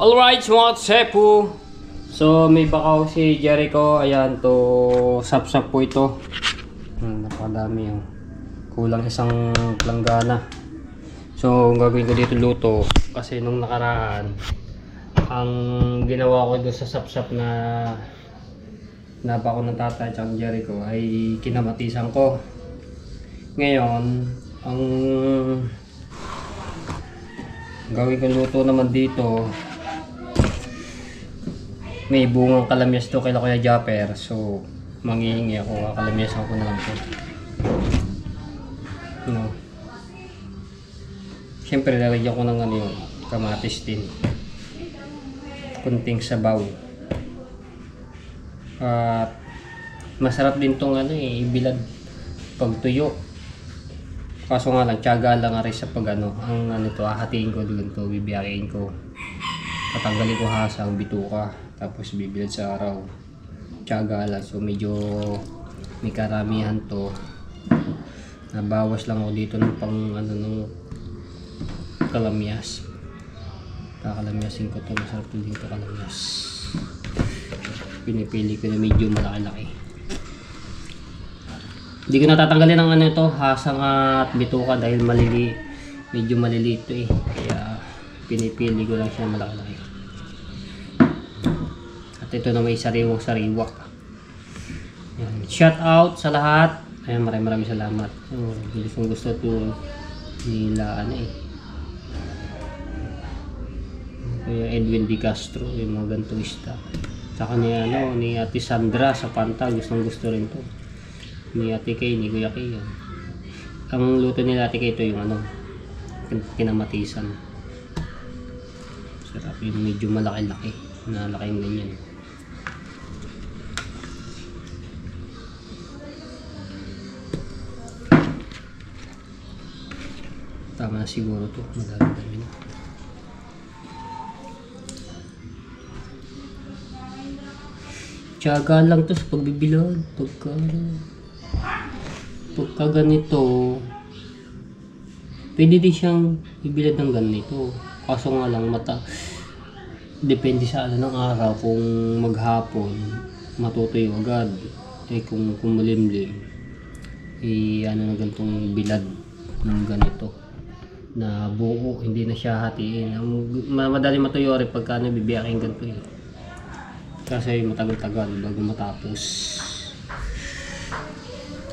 Alright mga tsepo. So may bakaw si Jericho. Ayan to. Sap-sap po ito. Napakadami yung kulang isang planggana. So ang gagawin ko dito luto. Kasi nung nakaraan ang ginawa ko doon sa sap-sap na nabako ng tatay at Jericho ay kinamatisan ko. Ngayon ang gawin ko luto naman dito, may bungang kalamyas to kay Kuya Japper. So manghihingi ako, kalamyasan ko na lang to. No. Siyempre lalagyan ko ng ano yung kamatis din. Kunting sabaw. At masarap din tong ano ibilad pag tuyo. Kaso nga lang, tiyaga lang nga rin sa pag ano, ang ano to, hahatiin ko doon to, bibiyakin ko. Tatanggalin ko hasang bituka, tapos bibilad sa araw. Tiyaga lang, so medyo may karamihan to. Nabawas lang ako dito ng pang ano ng kalamyas. Kakalamyasin ko to, masarap to dito kalamyas. Pinipili ko na medyo malaki-laki. Hindi ko natatanggalin ang ano ito, hasang at bituka dahil medyo maliliit ito kaya pinipili ko lang siya malaki-laki. At ito na may sariwang-sariwak. Shout out sa lahat. Ayan, maraming salamat. Gusto ito nila ano Kaya Edwin Di Castro, yung mga ganitong isda. Saka ni Ate Sandra sa Panta, gusto rin to. Ni Ate Kay, ni Kuya Kay. Ang luto nila Ate Kay ito yung ano, kinamatisan. Sarap yung medyo malaki-laki, na laking ganyan. Tama na siguro to, madami-dami na. Tiyaga lang to sa pagbibilad. Pagka ganito, pwede din siyang ibilad ng ganito. Kaso nga lang depende sa ano ng araw. Kung maghapon matutuyo agad, kung malimlim ano na ganitong bilad ng ganito na buo, hindi na siya hatiin. Madali matuyo rin pagka bibiyakin ganito kasi matagal-tagal bago matapos.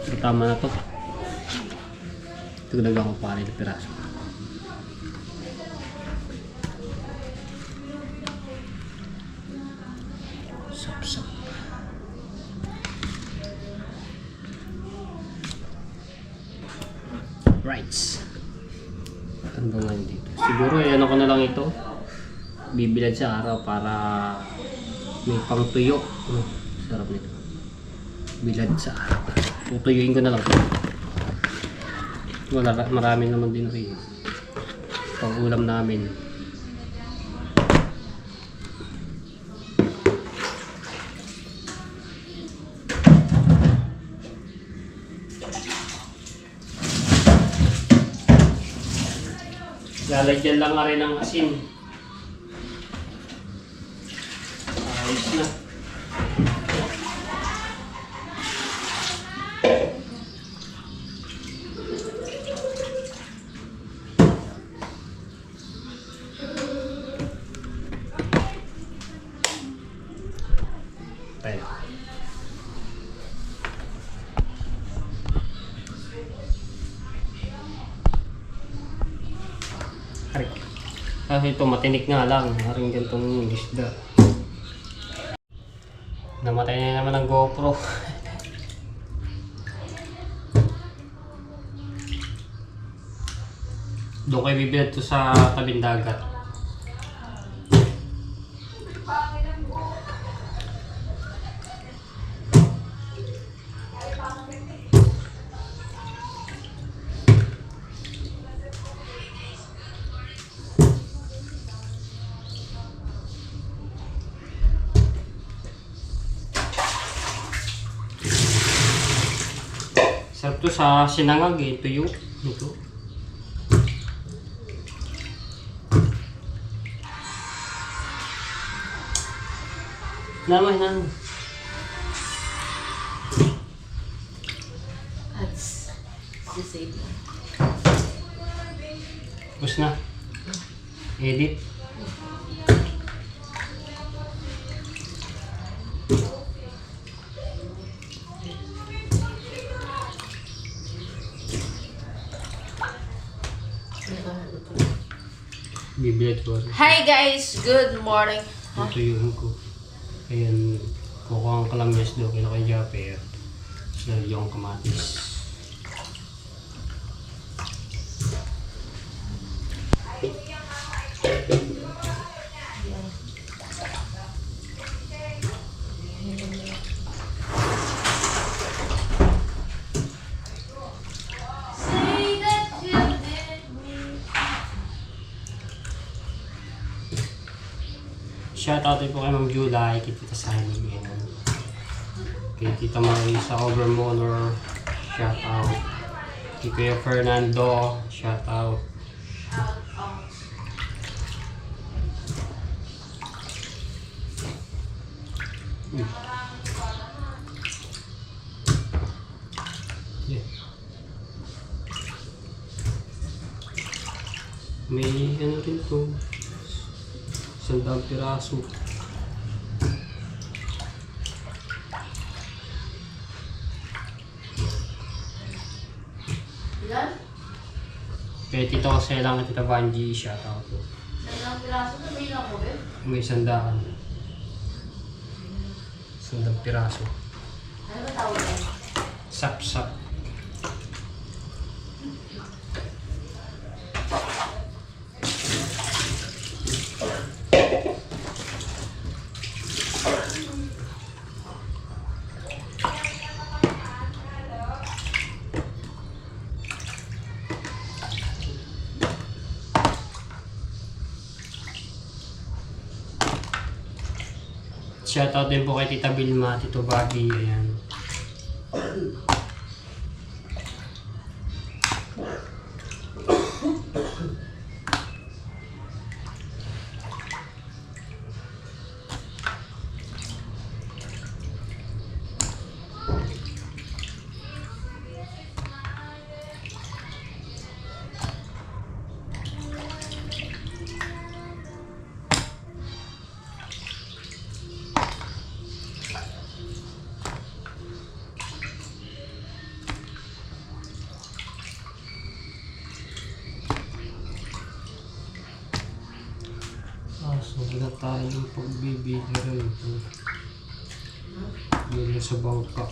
So, tama na to. Tugdagan ko pa rin na piraso. Sap-sap. Right. Ano ba nga dito? Siguro ano ko na lang ito. Bibilad sa araw para may pang tuyo. Sarap nito. Bilad sa araw. Tutuyuin ko na lang. Marami naman din rin. Pang ulam namin. Lalagyan lang nga rin ng asin. Ayos na. Tayo. Kasi ito matinik nga lang, haring gantong isda. Namatay na naman ang GoPro. Doon kayo bibilad to sa tabing dagat. Sarap to sa sinangag tuyo. Ito. Naman. That's the same. Tapos na. Edit. Bibilat ko. Hi guys, good morning. Ito yung ko. Ayan. Kukuha ang kalamyas doon. Kaya kay Japper. Sinali yung kamatis. Say that you did me. Shoutout din po kay Ma'am July, kay Tita Sunny, and kay Tita Marisa Overmoller, shoutout. Kay Kuya Fernando, shoutout. Yeah. May ano rin to. 100 piraso. Ilan? Kaya Tito kasi lang at Tita Vanji, shoutout po. Ilang piraso na may ilang mo, Ben? May 100. 100 piraso. Ano ba tawag yan? Sap-sap. Shoutout din po kay Tita Vilma, Tito Bobby, ayan. So wala tayong pagbibihira ito. Bili sa bangka.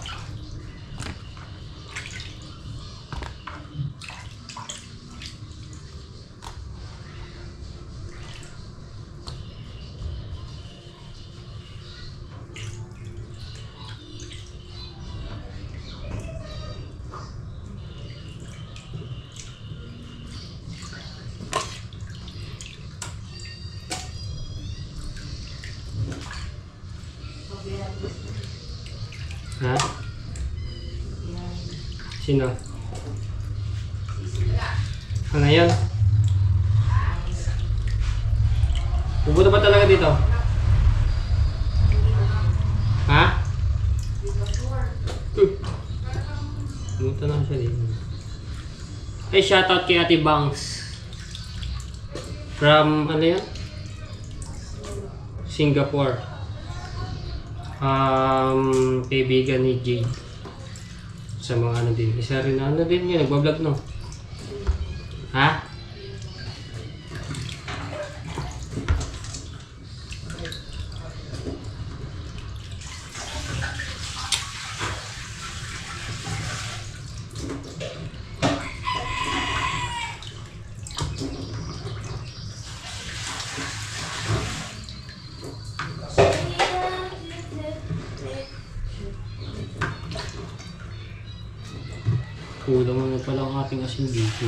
Ha? Sino? Ano yan? Pupunta ba talaga dito? Ha? Pumunta na siya dito. Ay, shoutout kay Ate Bangs. From, ano yan? Singapore. Kaibigan ni Jade. Sa mga ano din. Isa rin ano din yun, nagbablog no? Ha? Kulang na pala ang ating asin dito.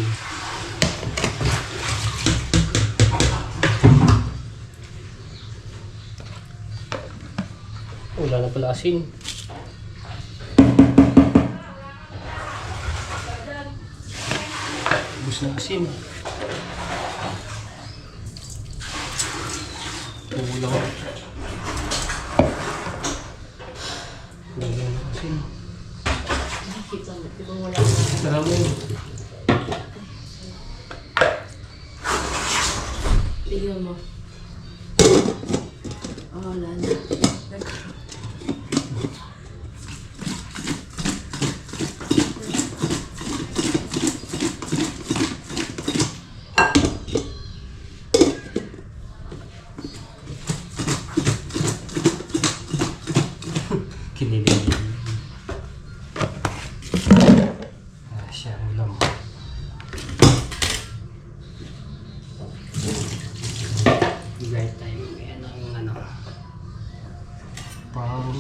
Wala na pala asin. Ubus na asin. Kulang. Kita mo, di ba wala na? Sarap mo. Tingnan mo. Oh, wala na. Kinilig. Siya ulam. Bigay tayo ngayon ng ano. Pang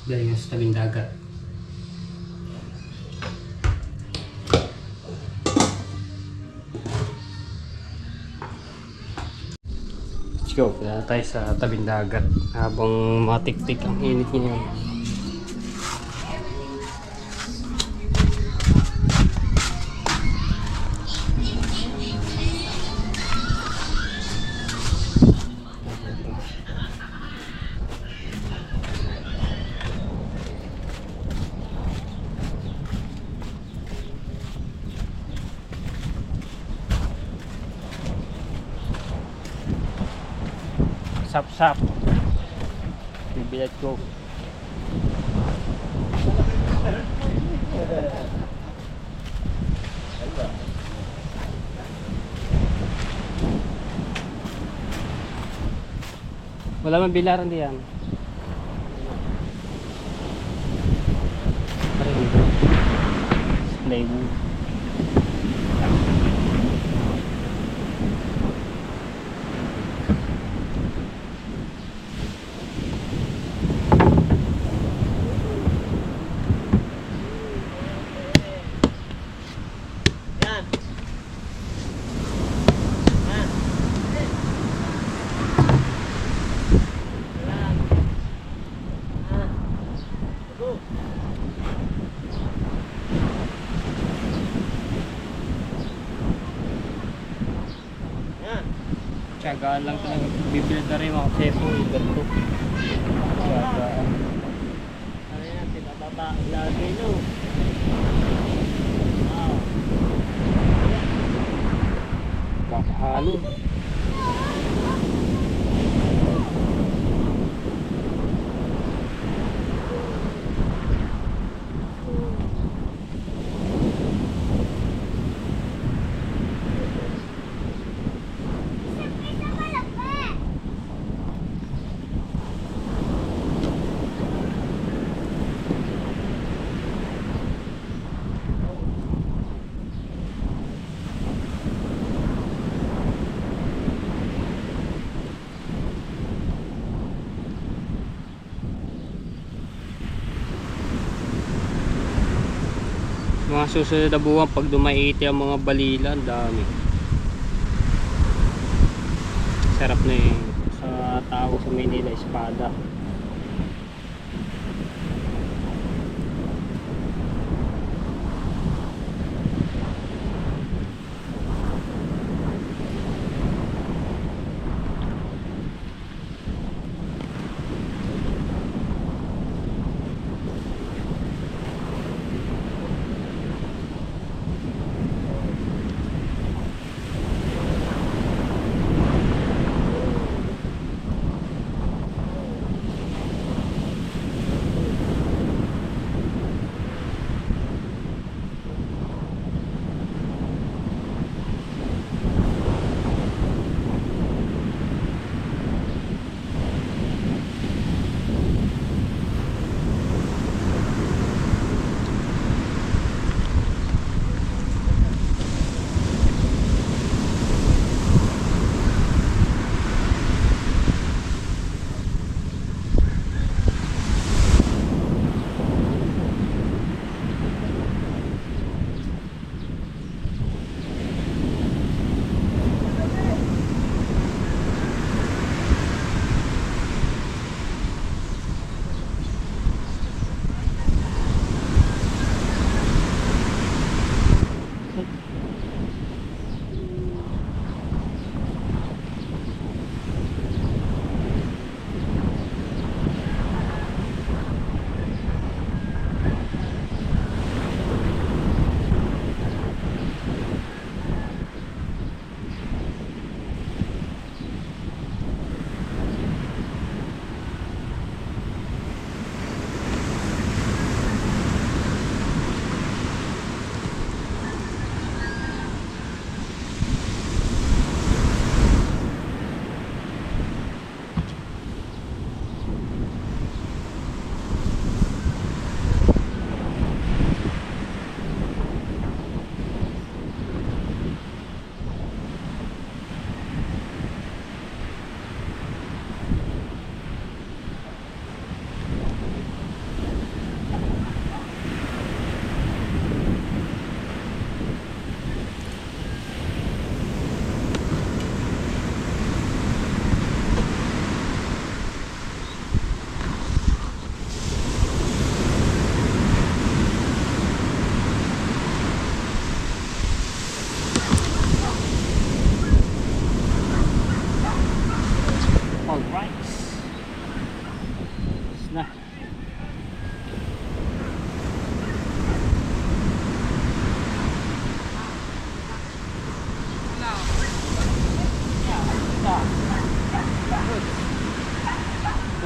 dahil sa tabing dagat. Let's go. Punta tayo sa tabing dagat habang matik-tik ang init ngayon. Sap-sap. Bibilat ko. Wala man bilaran diyan. Plywood. Tiyagaan lang talaga. Bibilad na rin mga sepo. Ganito. Tiyagaan. Ano yan, pinababa lagi no. Wow. Kakahalo. Mga susunod na buwan pag dumaiti ang mga balila, ang dami. Sarap na eh. Sa tao sa Manila, espada.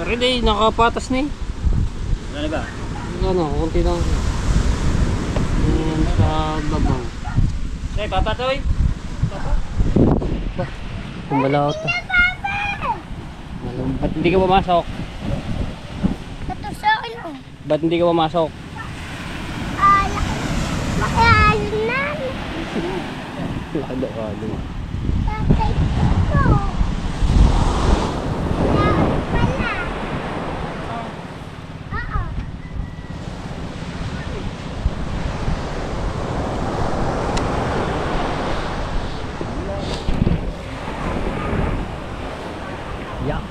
Pero hindi, nakapatas na eh. Ano ba? Ano, kunti lang. Ayan sa babaw. Hey, papa toy. Kumalaot ah. Ba't hindi ka pumasok? Ito sa ano? Ba't hindi ka pumasok? Makihalo na. Lado-lado. Tatay ko. Wala. Oo. Yak.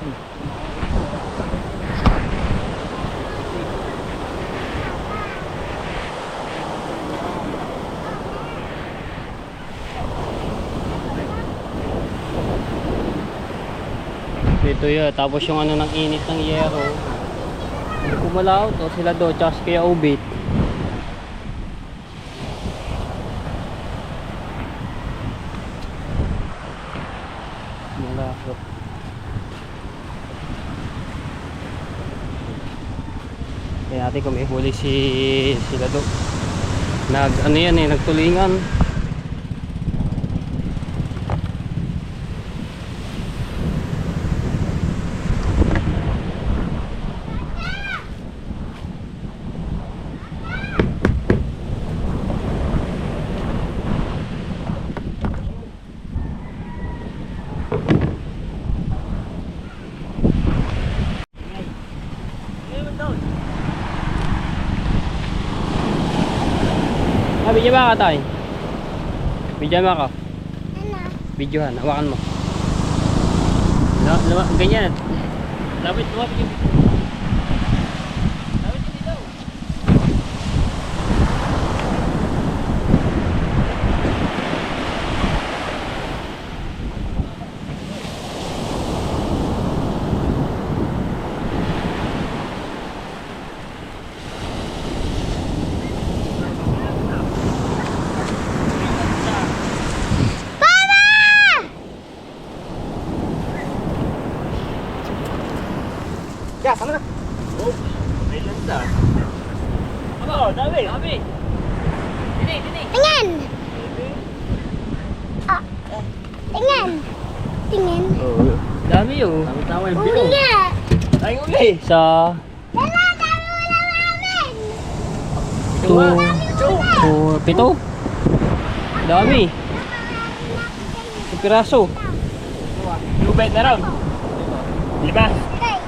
Ito yun, tapos yung ano ng init ng yero. Kumalaw to sila do, tsaka si Kuya Obit. Malakot. Kaya natin kung may huli sila do. Ano yan eh, nagtulingan. Video ba ka tayo? Video ba ka? Ano? Videohan, hawakan mo. Ganyan. Lapit yung video. Lapit yung dito. Ya, sana na. Oh, may landa. Ano, dami. Dami. Dini. Tingin! Ah. Tingin! Tingin! Oo. Dami yun. Tama yung Uli nga! Ay, uli. Sa Dala, dami wala namin! 2, 4, 7. Dami. Piraso. Lubet na raw. 5. Okay.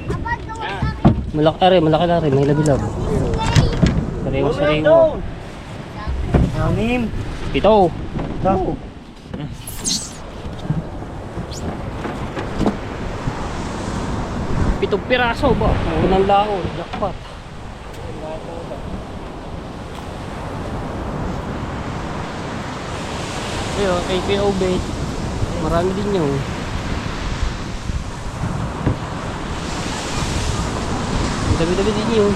Abad doon sa Malaki na rin. May labilab. Sariwa. 6. 7. Daw. Pitong piraso ba? Unang laon. Jackpot. Ayun, kay Kuya Obet. Marami din yun. Dami-dami din yun.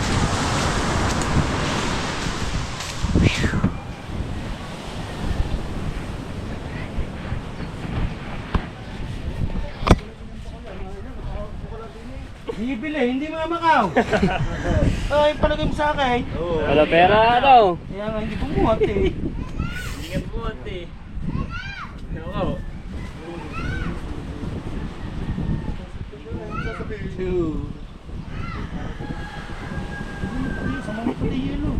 Bibili, hindi mamakaw. Ay, palagay mo sa akin. Wala pera daw. Kaya nga hindi bumuhat eh. Hindi nga bumuhat eh. Ako. 2. Sama mo pati yelo.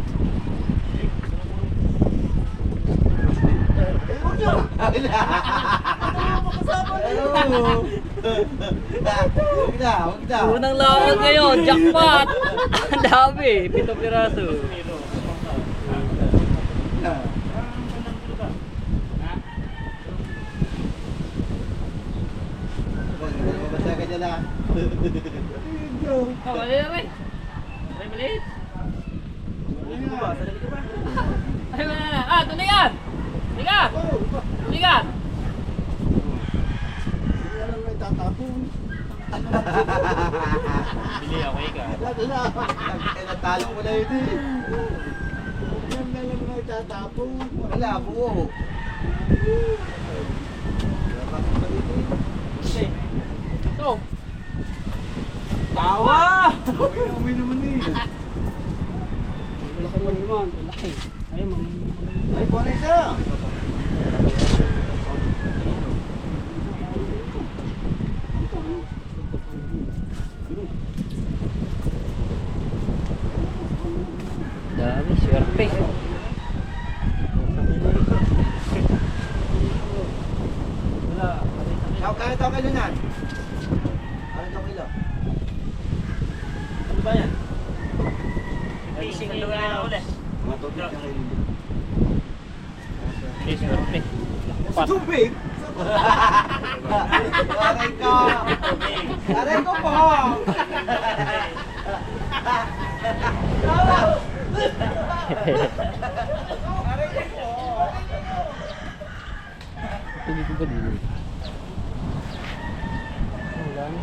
Unang laon ngayon, jackpot! Ang dami, 7 piraso. Oh, mali na rin. Ay, maliit. Ay, mali na. Ah, tulingan! Tulingan! Tulingan! Bili, okay ka. Natalo ko na yun eh. Yan na lang na itatapon. Wala, buo. Wala pa akong palit eh. Oh. Tawa! Uwi naman eh. Malaki mo naman. Malaki. Ayun, Ay, po na isa. dami, swerte. Siya, kaya ito kilo nan? Kaya ito kilo? Ano ba yan? Fishing na lang ulit. Mga tubig na kayo. Okay, swerte. Lakpat. Tubig? Aray ko! Aray ko po! Hindi ko ba din? Wala na.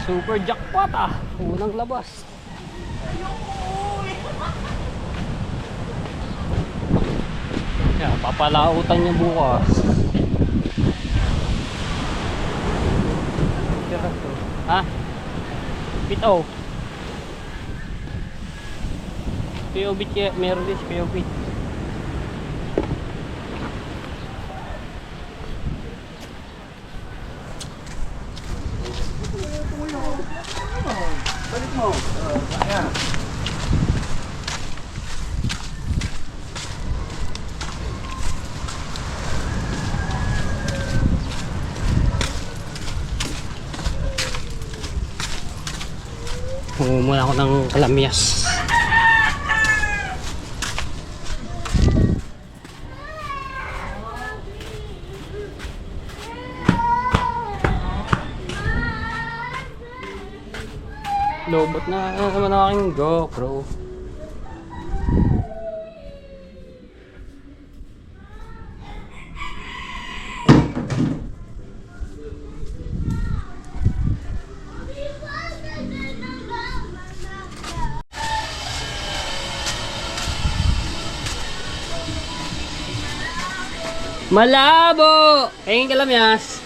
Super jackpot ah! Unang labas. Yeah, papalautan niya bukas. Ha? Pito. Piyobit kaya meron din si Piyobit. Balik mo. Ayan. Muna ako ng kalamyas. Lobot na naman ang aking GoPro. Malabo! Ayun kalamyas.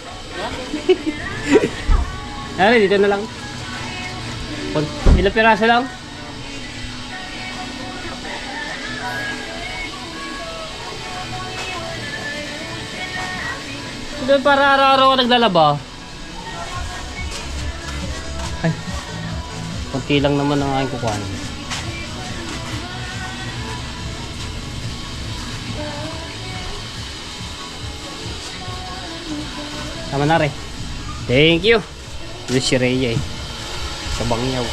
Ay, dito na lang. Ilang piraso lang? Ito para araw-araw ka naglalaba. Ay, konti lang naman ang aking kukuhan. Tama na rin. Thank you. Ito si Rhea eh. Sa Bangyaw.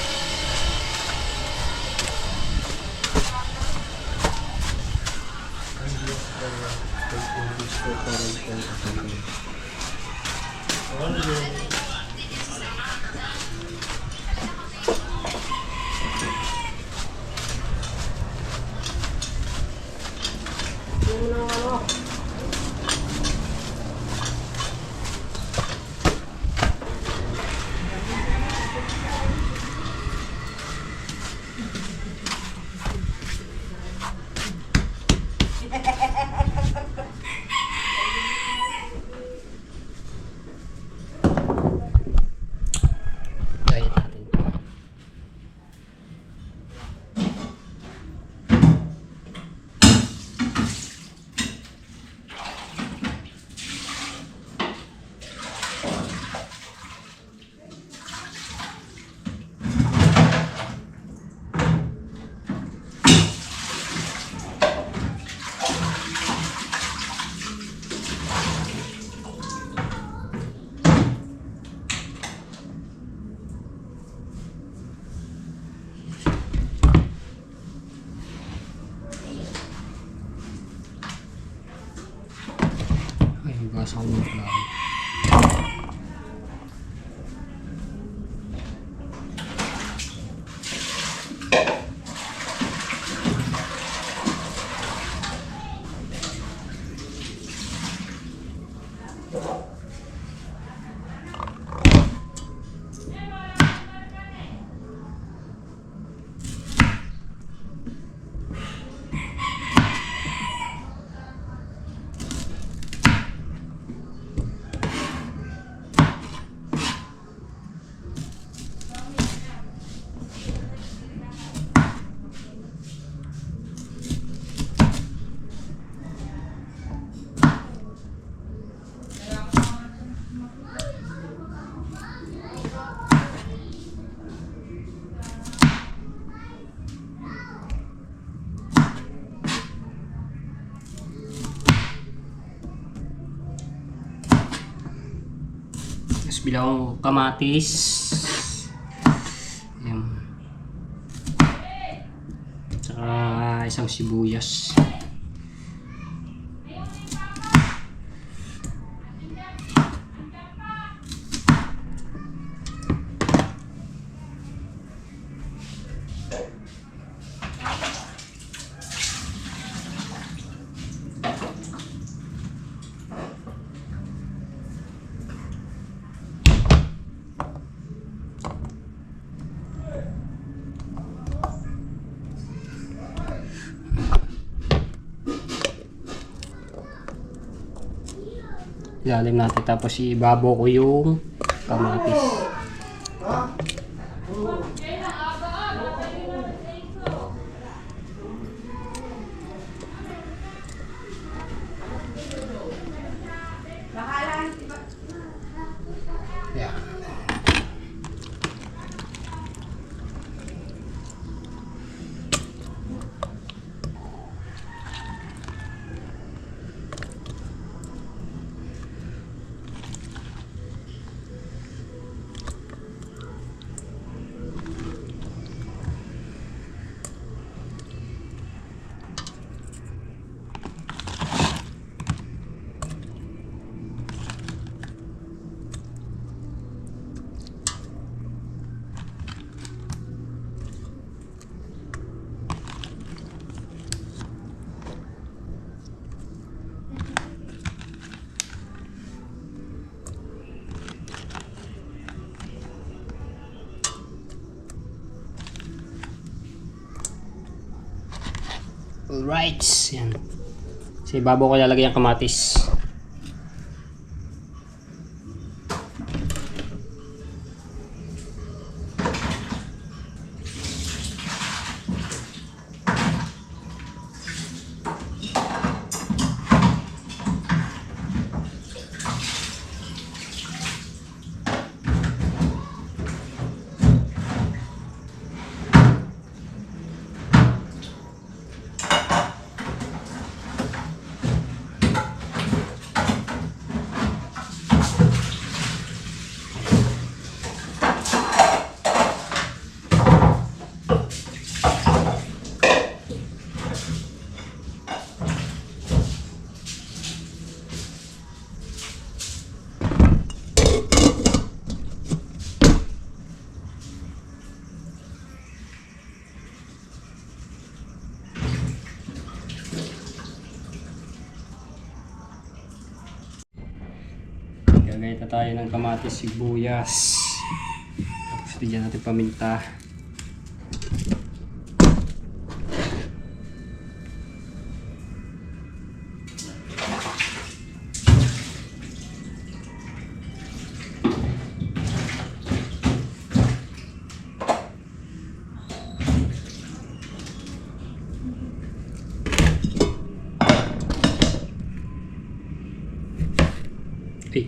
Bibili akong kamatis. Ayan. Tsaka isang sibuyas. Ilalim natin tapos ibabo ko yung kamatis. Yan. Alright, yan. Sa ibabaw ko lalagay ang kamatis. Gagayta tayo ng kamatis, sibuyas. Tapos bigyan natin paminta. Okay.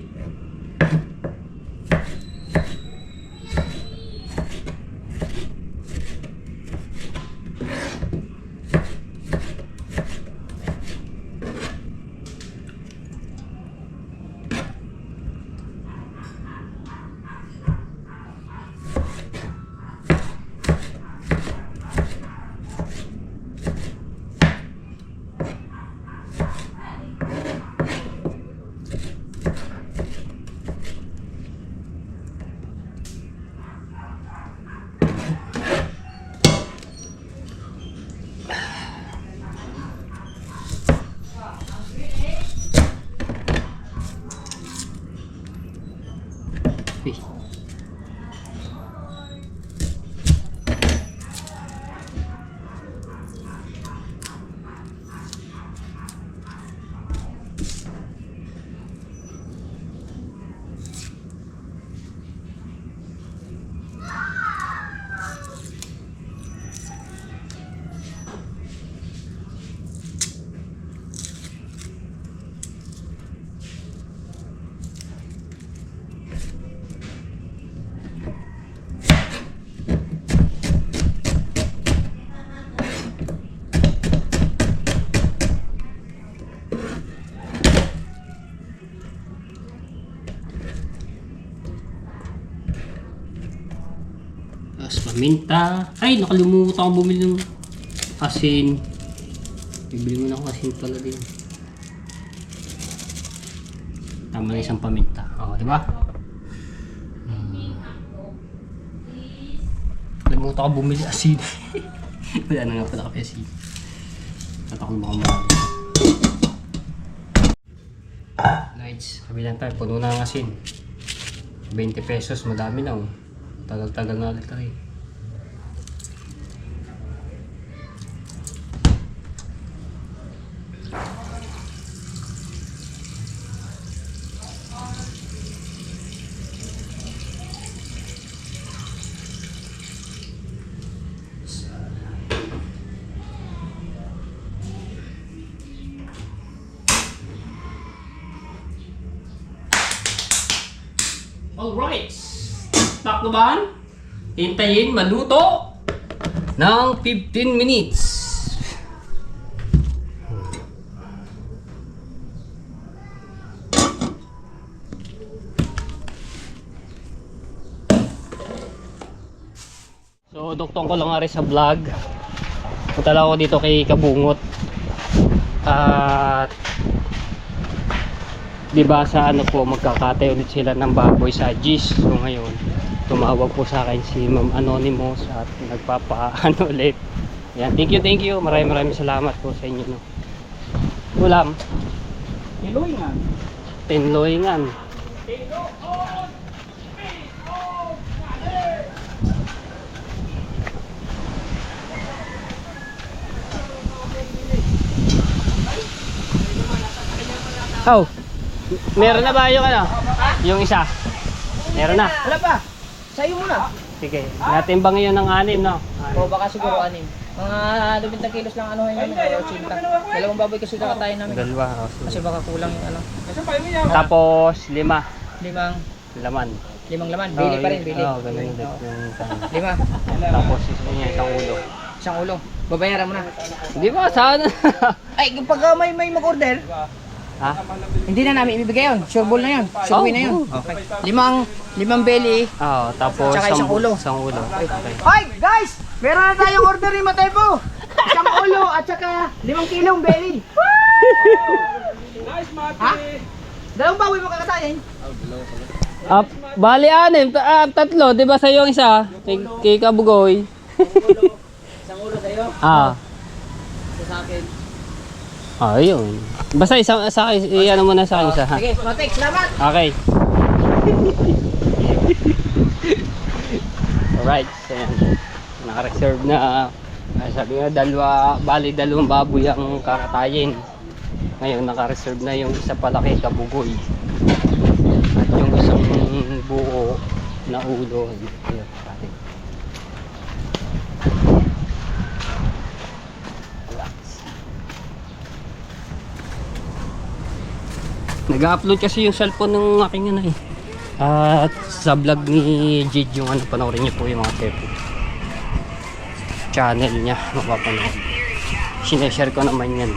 Tapos paminta. Ay, nakalimutan akong bumili ng asin. Bibili mo na akong asin pala din. Tama na isang paminta. O, diba? Nakalimutan akong bumili asin. Wala na nga pala kami asin. At akong baka marami. Lights, kabilang tayo, puno na ang asin. 20 pesos, madami na oh. Tagal-tagal na ulit rin. Alright! Takloban, hintayin maluto ng 15 minutes. So, duktong ko lang nga rin sa vlog. Punta lang ako dito kay Kabungot. At diba sa ano po, magkakatay ulit sila ng baboy sa GIS. So ngayon, tumawag po sa akin si Ma'am Anonymous at nagpapaano ulit. Yan, thank you. Maraming salamat po sa inyo. No? Ulam. Iloingan. Tinloingan. Oh. Meron na ba yung ano? Yung isa? Meron na. Wala pa. Sa'yo muna. Sige. Natimbang yun ng 6, no? O baka siguro 6. Mga 20 kilos lang ano namin. 80. Dalawang baboy kasi kakatayin namin. Dalawa. Oh, Kasi sige. baka kulang yung ano. Tapos 5 Limang laman. laman. Bili pa rin, bili. Oo, ganun ulit yung time. 5. Tapos isang ulo. Isang ulo. Babayaran mo na. Di ba? Saan? Ay, pag may mag-order, Ha? hindi na namin ibibigay yun. Sure ball na yun. Sure win na yun. Okay. Limang belly. Oo, tapos Tsaka isang ulo. Isang ulo. Okay. Hi guys! Meron na tayong order ni Matebo. Isang ulo at saka 5 kilong belly. Nice, Mati! Ha? Dalawang baboy mo kakatayin. Bali 6, 3, di ba sa'yo ang isa? Kay Kabugoy. Isang ulo sa'yo. Isa sa akin. Ayun. Basta isang sa akin, ano mo na sa akin isa ha. Sige, Matik, salamat! Okay. Alright, so yan. Naka-reserve na. Sabi nga, dalawang baboy ang kakatayin. Ngayon, naka-reserve na yung isa pala kay Kabugoy. At yung isang buo na ulo. Ayun, natin. Nag-upload kasi yung cellphone ng aking ano eh. At sa vlog ni Jid yung ano, panoorin niyo po yung mga channel niya, mapapanood. Sineshare ko naman yan.